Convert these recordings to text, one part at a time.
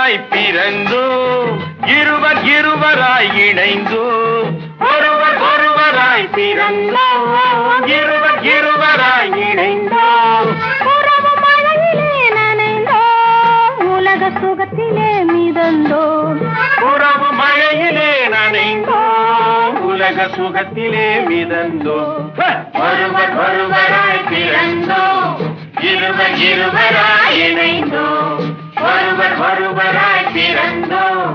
ஒருவராய் பிறந்தோம், இருவர் இருவராய் இணைந்தோம். ஒருவர் ஒருவராய் பிறந்தோம், இருவர் இருவராய் இணைந்தோம். உறவு மழையிலே நனைந்தோம், உலக சுகத்திலே மிதந்தோம். உறவு மழையிலே நனைந்தோம், உலக சுகத்திலே மிதந்தோம். ஒருவர் ஒருவராய் பிறந்தோம், இருவர் இருவராய் இணைந்தோம். ஒருவர் ஒருவராய் பிறந்தோம்,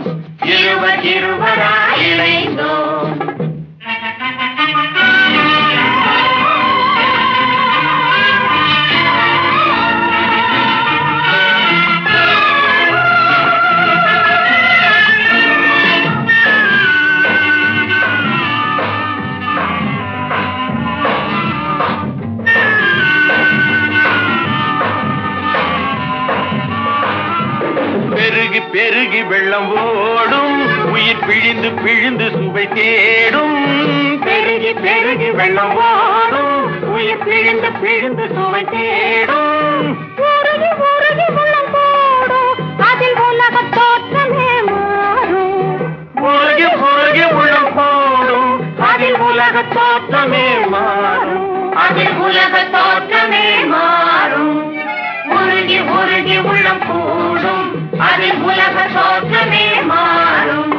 இருவர் இருவராய் இணைந்தோம். பெருகி பெருகி வெள்ளம் ஓடும், உயிர் பிழிந்து பிழிந்து சுவை தேடும். பெருகி பெருகி வெள்ளம் ஓடும், உயிர் பிழிந்து பிழிந்து சுவை தேடும். உருகி உருகி உள்ளம் போடும், அதில் உலக தோற்றமே மாறும். உருகி உருகி உள்ளம் போடும், அதில் உலக தோற்றமே மாறும். அதில் உலக தோற்றமே மாறும். உருகி உருகி உள்ளம் கூடும், அதில் உலக தோற்றமே மாறும்.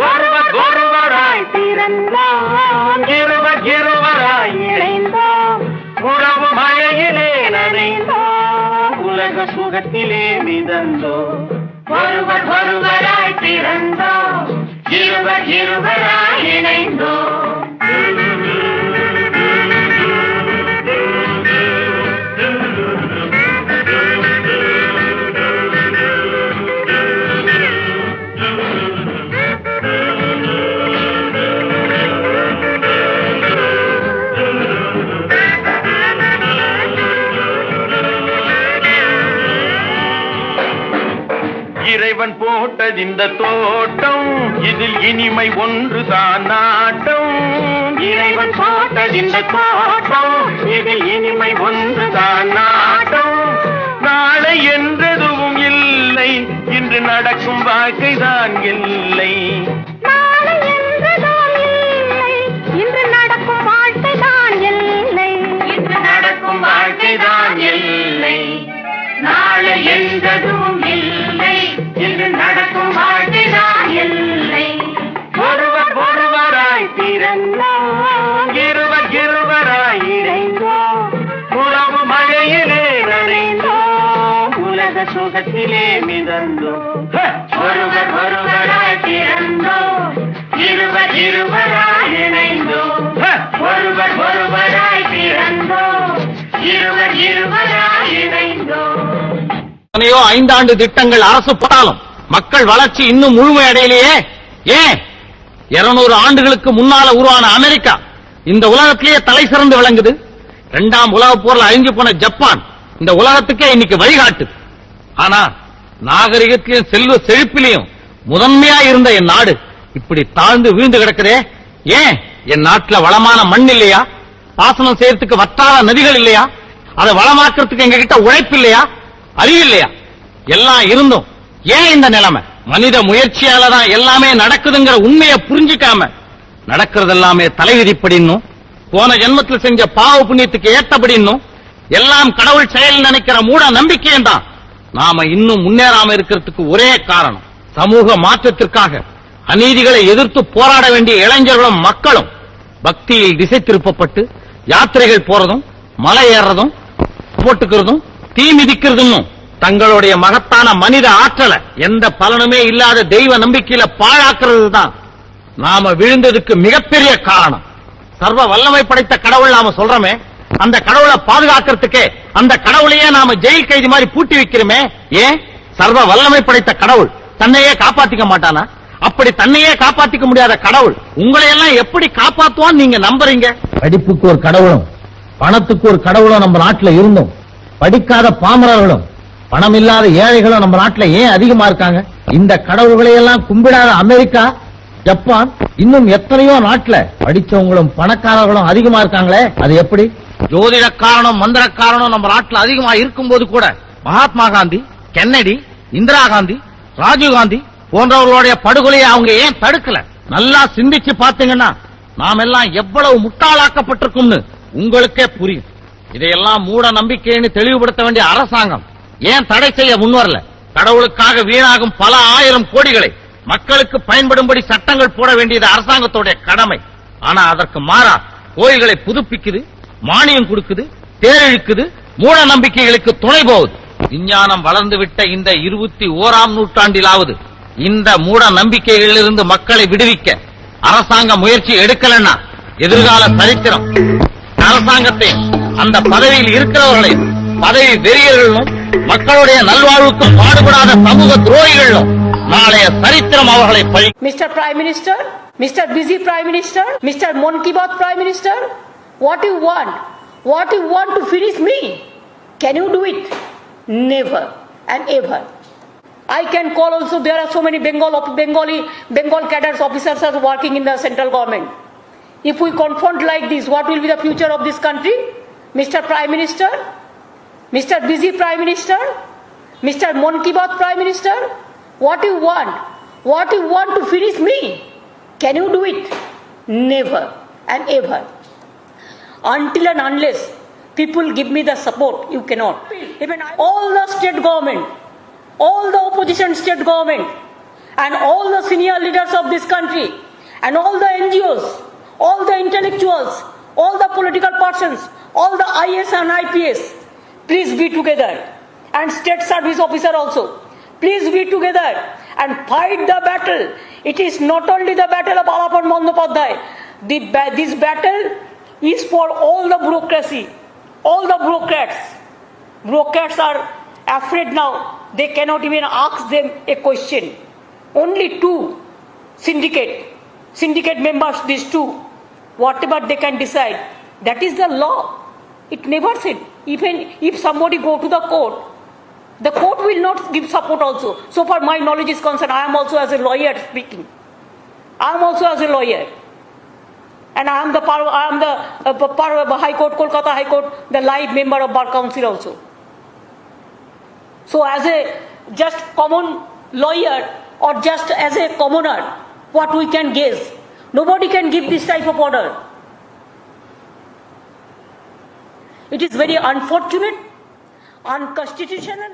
ஒருவர் ஒருவராய் பிறந்தோம், இருவர் இருவராய் இணைந்தோம். உறவு மழையிலே நனைந்தோம், உலக சுகத்திலே மிதந்தோம். ஒருவர் ஒருவராய் பிறந்தோம், இருவர் இருவராய் இணைந்தோம். இறைவன் போட்டது இந்த தோட்டம், இதில் இனிமை ஒன்று தான் நாட்டம். இறைவன் போட்டது இந்த தோட்டம், இதில் இனிமை ஒன்று தான் நாட்டம். நாளை என்றதுவும் இல்லை, இன்று நடக்கும் வாழ்க்கைதான் இல்லை. நாளை என்றதும் இல்லை, இன்று நடக்கும் வாழ்க்கைதான் இல்லை. இன்று நடக்கும் வாழ்க்கைதான் இல்லை. நாளை என்றதும் இல்லை, இன்று நடக்கும் வாழ்க்கைதான் இல்லை. ஒருவர் ஒருவராய் பிறந்தோம், இருவர் இருவராய் இணைந்தோம். உறவு மழையிலே நனைந்தோம், உலக சுகத்திலே மிதந்தோம். ஒருவர் ஒருவராய் பிறந்தோம், இருவர் இருவராய் இணைந்தோம். ஒருவர் ஒருவராய் பிறந்தோம், இருவர் இருவராய் இணைந்தோம். 5 ஆண்டு திட்டங்கள் அரசு போட்டாலும் மக்கள் வளர்ச்சி இன்னும் முழுமையடையிலேயே. ஏன் 200 ஆண்டுகளுக்கு முன்னால உருவான அமெரிக்கா இந்த உலகத்திலேயே தலை சிறந்து விளங்குது. 2ஆம் உலகப் போர்ல அழிஞ்சு போன ஜப்பான் இந்த உலகத்துக்கே இன்னைக்கு வழிகாட்டு. ஆனா நாகரிகத்திலும் செல்வ செழிப்பிலையும் முதன்மையா இருந்த என் நாடு இப்படி தாழ்ந்து வீழ்ந்து கிடக்குதே. ஏன் என் நாட்டுல வளமான மண் இல்லையா? பாசனம் செய்யறதுக்கு வற்றாத நதிகள் இல்லையா? அதை வளமாக்குறதுக்கு எங்க கிட்ட உழைப்பு இல்லையா? அறிவு இல்லையா? எல்லாம் இருந்தும் ஏன் இந்த நிலைமை? மனித முயற்சியால தான் எல்லாமே நடக்குதுங்கிற உண்மையை புரிஞ்சிக்காம நடக்கிறது எல்லாமே தலைவிதிப்படின்னும், போன ஜென்மத்தில் செஞ்ச பாவ புண்ணியத்துக்கு ஏற்றபடின்னும், எல்லாம் கடவுள் செயல் நினைக்கிற மூட நம்பிக்கையும் தான் நாம இன்னும் முன்னேறாம இருக்கிறதுக்கு ஒரே காரணம். சமூக மாற்றத்திற்காக அநீதிகளை எதிர்த்து போராட வேண்டிய இளைஞர்களும் மக்களும் பக்தியில் திசை திருப்பப்பட்டு யாத்திரைகள் போறதும், மலை ஏறதும், போட்டுக்கிறதும், தீ மிதிக்கிறதும் தங்களுடைய மகத்தான மனித ஆற்றலை எந்த பலனுமே இல்லாத தெய்வ நம்பிக்கையில பாழாக்குறது தான் நாம விழுந்ததுக்கு மிகப்பெரிய காரணம். சர்வ வல்லமை படைத்த கடவுள் நாம சொல்றோமே, அந்த கடவுளை பாதுகாக்கிறதுக்கே அந்த கடவுளையே நாம ஜெயில் கைதி மாதிரி பூட்டி வைக்கிறோமே. ஏன் சர்வ வல்லமை படைத்த கடவுள் தன்னையே காப்பாத்திக்க மாட்டானா? அப்படி தன்னையே காப்பாத்திக்க முடியாத கடவுள் உங்களை எல்லாம் எப்படி காப்பாத்துவான்னு நீங்க நம்புறீங்க? படிப்புக்கு ஒரு கடவுளும் பணத்துக்கு ஒரு கடவுளும் நம்ம நாட்டுல இருந்தோம். படிக்காத பாமரர்களும் பணம் இல்லாத ஏழைகளும் நம்ம நாட்டுல ஏன் அதிகமா இருக்காங்க? இந்த கடவுள்களை எல்லாம் கும்பிடாத அமெரிக்கா, ஜப்பான், இன்னும் எத்தனையோ நாட்டுல படிச்சவங்களும் பணக்காரர்களும் அதிகமா இருக்காங்களே, அது எப்படி? ஜோதிடக்காரனும் மந்திரக்காரனும் நம்ம நாட்டுல அதிகமா இருக்கும் போது கூட மகாத்மா காந்தி, கென்னடி, இந்திரா காந்தி, ராஜீவ்காந்தி போன்றவர்களுடைய படுகொலையை அவங்க ஏன் தடுக்கல? நல்லா சிந்திச்சு பாத்தீங்கன்னா நாம் எல்லாம் எவ்வளவு முட்டாளாக்கப்பட்டிருக்கும்னு உங்களுக்கே புரியும். இதையெல்லாம் மூட நம்பிக்கைன்னு தெளிவுபடுத்த வேண்டிய அரசாங்கம் ஏன் தடை செய்ய முன்வரல? கடவுளுக்காக வீணாகும் பல ஆயிரம் கோடிகளை மக்களுக்கு பயன்படும்படி சட்டங்கள் போட வேண்டியது அரசாங்கத்தோட கடமை. ஆனா அதற்கு மாறா கோயில்களை புதுப்பிக்குது, மானியம் கொடுக்குது, தேரிழுக்குது, மூட நம்பிக்கைகளுக்கு துணை போகுது. விஞ்ஞானம் வளர்ந்துவிட்ட இந்த 21ஆம் நூற்றாண்டிலாவது இந்த மூட நம்பிக்கைகளிலிருந்து மக்களை விடுவிக்க அரசாங்கம் முயற்சி எடுக்கலன்னா எதிர்கால சரித்திரம் அரசாங்கத்தை அந்த பதவியில் இருக்கிறவர்களை பதவி வெறியர்களும் மக்களுடைய நல்வாழ்வுக்கு பாடுபடாத சமூக துரோகிகளும் நாளைய சரித்திரம் அவர்களை பழி. Mr. Prime Minister, Mr. Busy Prime Minister, Mr. Monkey Bath Prime Minister, what you want? What you want to finish me? Can you do it? Never and ever. I can call also, there are so many Bengal cadres officers are working in the central government. If we confront like this, what will be the future of this country? Mr. Prime Minister, Mr. Busy Prime Minister, Mr. Monkey Bath Prime Minister, what you want? What you want to finish me? Can you do it? Never and ever. Until and unless people give me the support, you cannot. Even all the state government, all the opposition state government, and all the senior leaders of this country, and all the NGOs, all the intellectuals, all the political persons, all the IS and IPS, please be together. And state service officer also, please be together and fight the battle. It is not only the battle of Alapan Bandopadhyay. This battle is for all the bureaucracy, all the bureaucrats. Bureaucrats are afraid now. They cannot even ask them a question. Only two syndicate members, these two, whatever they can decide, that is the law. It never said, even if somebody go to the court will not give support also. So far my knowledge is concerned, I am also as a lawyer speaking. I am also as a lawyer. And I am the High Court, Kolkata High Court, the live member of Bar Council also. So as a just common lawyer or just as a commoner, what we can guess? Nobody can give this type of order. It is very unfortunate, unconstitutional.